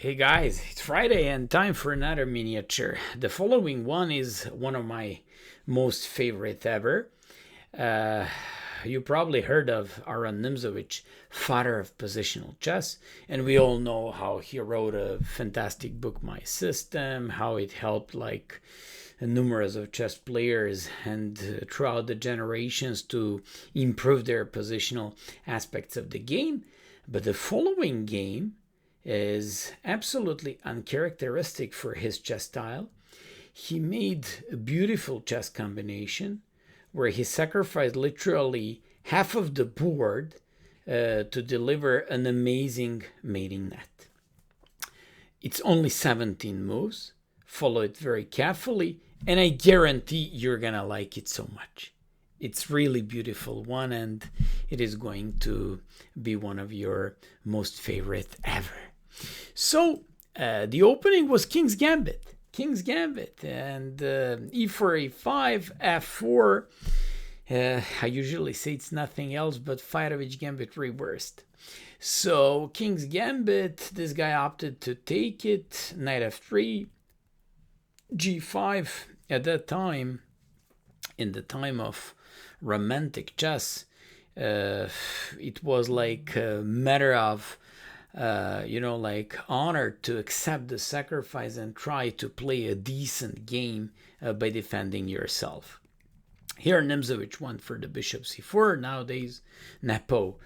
Hey guys, it's Friday and time for another miniature. The following one is one of my most favorite ever. You probably heard of Aaron Nimzowitsch, father of positional chess, and we all know how he wrote a fantastic book, My System, how it helped numerous of chess players and throughout the generations to improve their positional aspects of the game. But the following game is absolutely uncharacteristic for his chess style. He made a beautiful chess combination where he sacrificed literally half of the board to deliver an amazing mating net. It's only 17 moves. Follow it very carefully, and I guarantee you're gonna like it so much. It's really beautiful one, and it is going to be one of your most favorite ever. So the opening was King's Gambit, and e4, e5, f4. I usually say it's nothing else but FIDE Gambit reversed. So King's Gambit, this guy opted to take it, knight f3, g5. At that time, in the time of romantic chess, it was like a matter of honor to accept the sacrifice and try to play a decent game by defending yourself. Here Nimzowitsch went for the bishop c4. Nowadays Nepo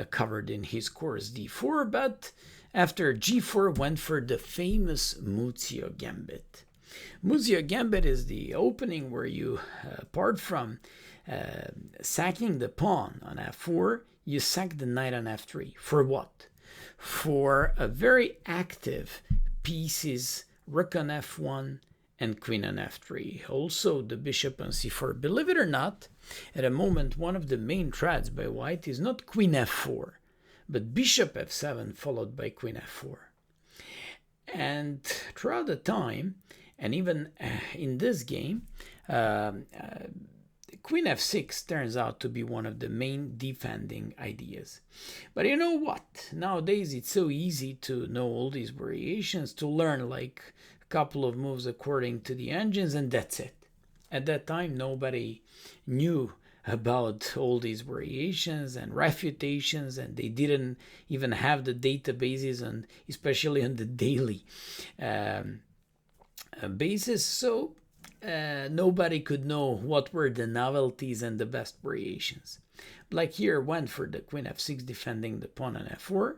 covered in his course d4, but after g4 went for the famous Muzio Gambit. Muzio Gambit is the opening where you, apart from sacking the pawn on f4, you sack the knight on f3. For what? For a very active pieces, rook on f1 and queen on f3. Also the bishop on c4. Believe it or not, at a moment one of the main threats by white is not queen f4, but bishop f7 followed by queen f4. And throughout the time, and even in this game, Queen f6 turns out to be one of the main defending ideas. But you know what? Nowadays it's so easy to know all these variations, to learn like a couple of moves according to the engines, and that's it. At that time nobody knew about all these variations and refutations, and they didn't even have the databases, and especially on the daily basis. So nobody could know what were the novelties and the best variations. Black here went for the queen f6, defending the pawn on f4.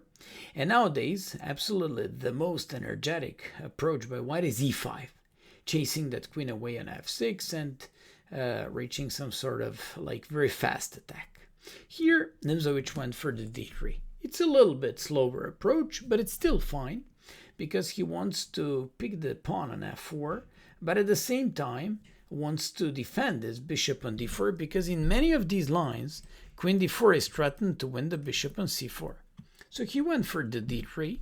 And nowadays, absolutely the most energetic approach by white is e5, chasing that queen away on f6 and reaching some sort of very fast attack. Here, Nimzowitsch went for the d3. It's a little bit slower approach, but it's still fine because he wants to pick the pawn on f4, but at the same time wants to defend his bishop on d4, because in many of these lines, queen d4 is threatened to win the bishop on c4. So he went for the d3,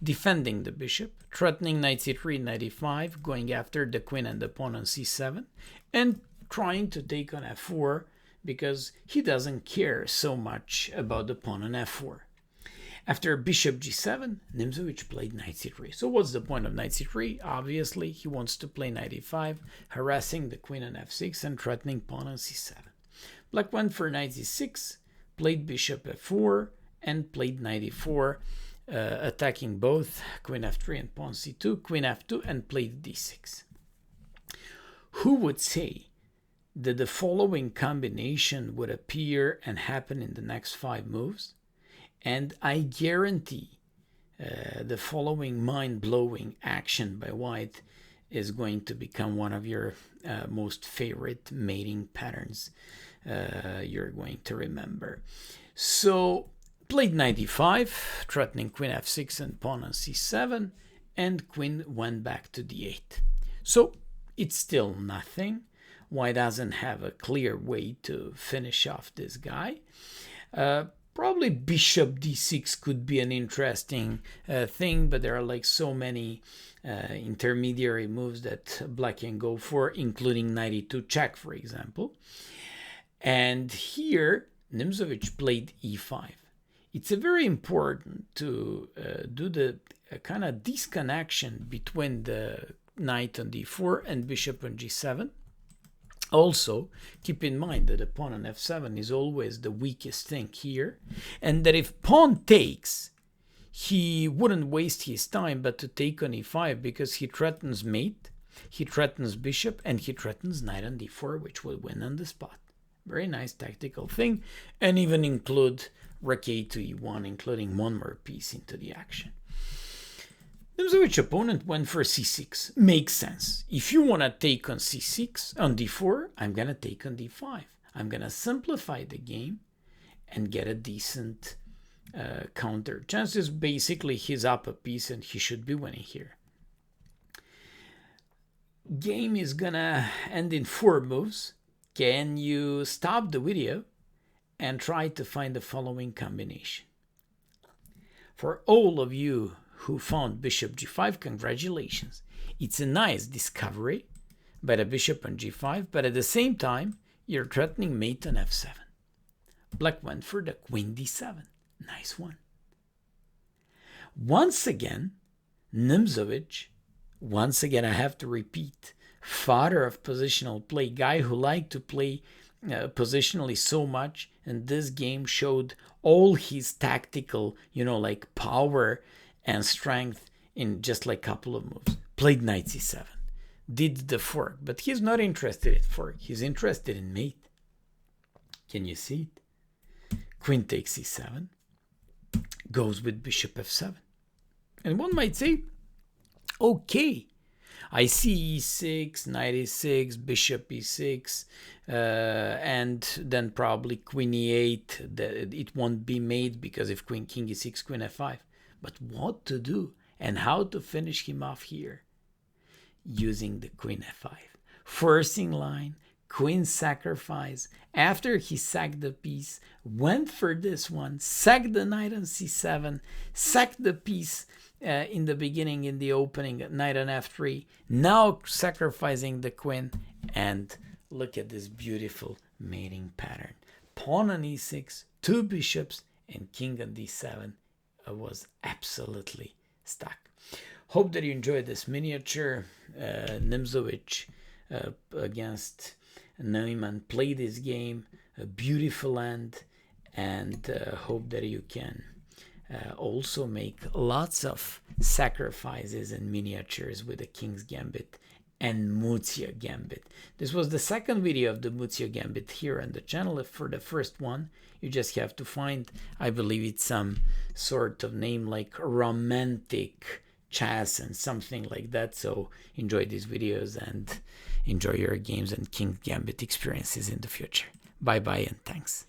defending the bishop, threatening knight c3, knight e5, going after the queen and the pawn on c7, and trying to take on f4 because he doesn't care so much about the pawn on f4. After bishop g7, Nimzowitsch played knight c3. So what's the point of knight c3? Obviously, he wants to play knight e5, harassing the queen on f6 and threatening pawn on c7. Black went for knight c6, played bishop f4, and played knight e4, attacking both queen f3 and pawn c2, queen f2, and played d6. Who would say that the following combination would appear and happen in the next 5 moves? And I guarantee the following mind-blowing action by white is going to become one of your most favorite mating patterns you're going to remember. So played knight e5, threatening queen f6 and pawn on c7, and queen went back to d8. So it's still nothing. White doesn't have a clear way to finish off this guy. Probably bishop d6 could be an interesting thing, but there are so many intermediary moves that black can go for, including knight e2 check, for example. And here Nimzowitsch played e5. it's very important to do the kind of disconnection between the knight on d4 and bishop on g7. Also, keep in mind that the pawn on f7 is always the weakest thing here, and that if pawn takes, he wouldn't waste his time but to take on e5 because he threatens mate, he threatens bishop, and he threatens knight on d4, which will win on the spot. Very nice tactical thing, and even include rook a to e1, including one more piece into the action. Nimzowitsch opponent went for c6. Makes sense. If you want to take on c6, on d4, I'm going to take on d5. I'm going to simplify the game and get a decent counter. Chances basically he's up a piece and he should be winning here. Game is going to end in 4 moves. Can you stop the video and try to find the following combination? For all of you who found bishop g5, congratulations. It's a nice discovery by the bishop on g5, but at the same time, you're threatening mate on f7. Black went for the queen d7. Nice one. Once again, Nimzowitsch, once again I have to repeat, father of positional play, guy who liked to play positionally so much, and this game showed all his tactical, like power and strength in just like a couple of moves. Played knight c7, did the fork, but he's not interested in fork, he's interested in mate. Can you see it? Queen takes c7, goes with bishop f7. And one might say, okay, I see e6, knight e6, bishop e6, and then probably queen e8. It won't be made because if king e6, queen f5. But what to do and how to finish him off here? Using the queen f5. Forcing line, queen sacrifice. After he sacked the piece, went for this one, sacked the knight on c7, sacked the piece in the beginning, in the opening, knight on f3. Now sacrificing the queen, and look at this beautiful mating pattern. Pawn on e6, 2 bishops, and king on d7. Was absolutely stuck. Hope that you enjoyed this miniature. Nimzowitsch against Neumann played this game, a beautiful end, and hope that you can also make lots of sacrifices and miniatures with the King's Gambit and Muzio Gambit. This was the second video of the Muzio Gambit here on the channel. For the first one, you just have to find, I believe it's some sort of name like romantic chess and something like that. So enjoy these videos and enjoy your games and King's Gambit experiences in the future. Bye bye and thanks.